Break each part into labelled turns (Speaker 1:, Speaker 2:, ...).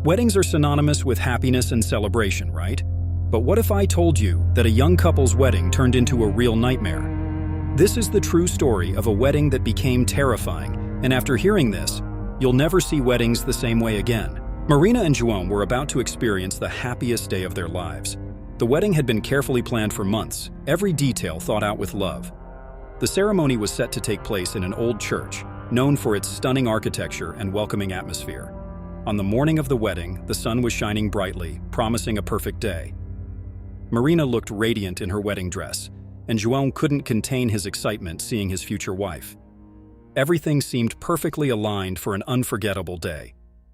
Speaker 1: Weddings are synonymous with happiness and celebration, right? But what if I told you that a young couple's wedding turned into a real nightmare? This is the true story of a wedding that became terrifying, and after hearing this, you'll never see weddings the same way again. Marina and João were about to experience the happiest day of their lives. The wedding had been carefully planned for months, every detail thought out with love. The ceremony was set to take place in an old church, known for its stunning architecture and welcoming atmosphere. On the morning of the wedding, the sun was shining brightly, promising a perfect day. Marina looked radiant in her wedding dress, and João couldn't contain his excitement seeing his future wife. Everything seemed perfectly aligned for an unforgettable day.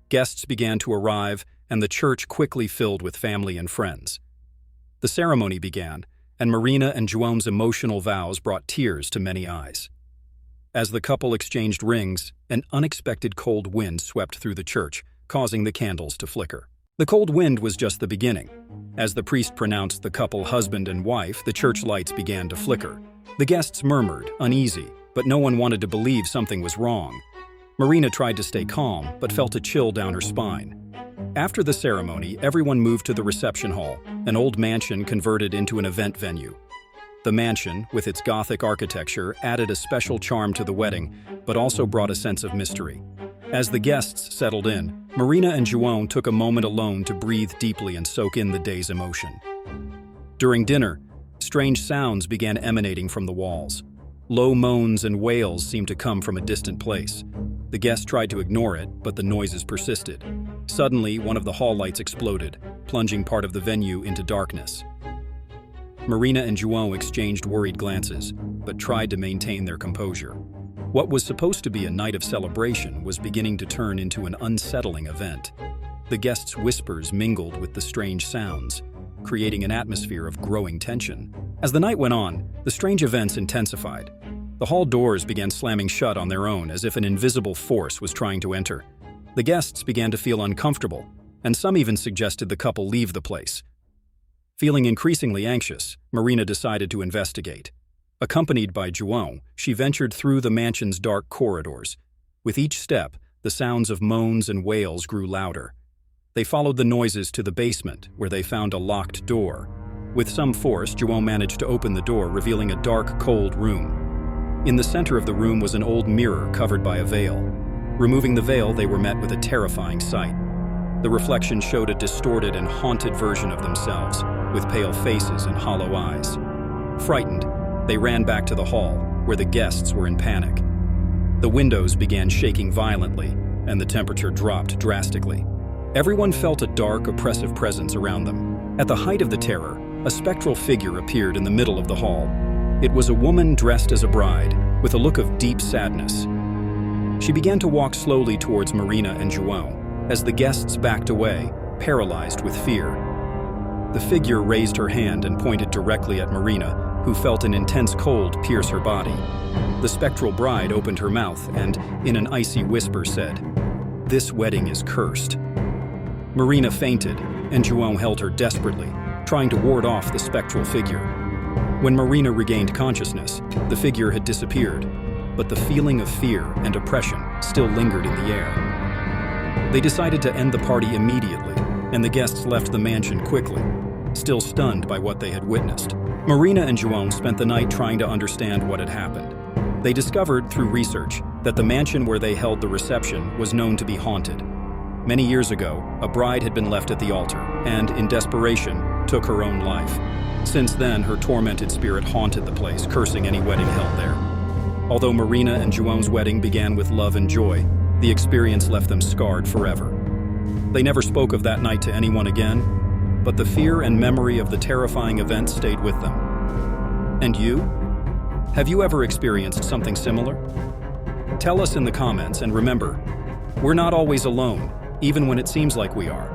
Speaker 1: Guests began to arrive, and the church quickly filled with family and friends. The ceremony began, and Marina and João's emotional vows brought tears to many eyes. As the couple exchanged rings, an unexpected cold wind swept through the church, causing the candles to flicker. The cold wind was just the beginning. As the priest pronounced the couple husband and wife, the church lights began to flicker. The guests murmured, uneasy, but no one wanted to believe something was wrong. Marina tried to stay calm, but felt a chill down her spine. After the ceremony, everyone moved to the reception hall, an old mansion converted into an event venue. The mansion, with its Gothic architecture, added a special charm to the wedding, but also brought a sense of mystery. As the guests settled in, Marina and João took a moment alone to breathe deeply and soak in the day's emotion. During dinner, strange sounds began emanating from the walls. Low moans and wails seemed to come from a distant place. The guests tried to ignore it, but the noises persisted. Suddenly, one of the hall lights exploded, plunging part of the venue into darkness. Marina and João exchanged worried glances, but tried to maintain their composure. What was supposed to be a night of celebration was beginning to turn into an unsettling event. The guests' whispers mingled with the strange sounds, creating an atmosphere of growing tension. As the night went on, the strange events intensified. The hall doors began slamming shut on their own as if an invisible force was trying to enter. The guests began to feel uncomfortable, and some even suggested the couple leave the place. Feeling increasingly anxious, Marina decided to investigate. Accompanied by João, she ventured through the mansion's dark corridors. With each step, the sounds of moans and wails grew louder. They followed the noises to the basement, where they found a locked door. With some force, João managed to open the door, revealing a dark, cold room. In the center of the room was an old mirror covered by a veil. Removing the veil, they were met with a terrifying sight. The reflection showed a distorted and haunted version of themselves, with pale faces and hollow eyes. Frightened, they ran back to the hall, where the guests were in panic. The windows began shaking violently, and the temperature dropped drastically. Everyone felt a dark, oppressive presence around them. At the height of the terror, a spectral figure appeared in the middle of the hall. It was a woman dressed as a bride, with a look of deep sadness. She began to walk slowly towards Marina and João, as the guests backed away, paralyzed with fear. The figure raised her hand and pointed directly at Marina, who felt an intense cold pierce her body. The spectral bride opened her mouth and, in an icy whisper, said, "This wedding is cursed." Marina fainted, and João held her desperately, trying to ward off the spectral figure. When Marina regained consciousness, the figure had disappeared, but the feeling of fear and oppression still lingered in the air. They decided to end the party immediately, and the guests left the mansion quickly, still stunned by what they had witnessed. Marina and João spent the night trying to understand what had happened. They discovered, through research, that the mansion where they held the reception was known to be haunted. Many years ago, a bride had been left at the altar and, in desperation, took her own life. Since then, her tormented spirit haunted the place, cursing any wedding held there. Although Marina and João's wedding began with love and joy, the experience left them scarred forever. They never spoke of that night to anyone again, but the fear and memory of the terrifying event stayed with them. And you? Have you ever experienced something similar? Tell us in the comments, and remember, we're not always alone, even when it seems like we are.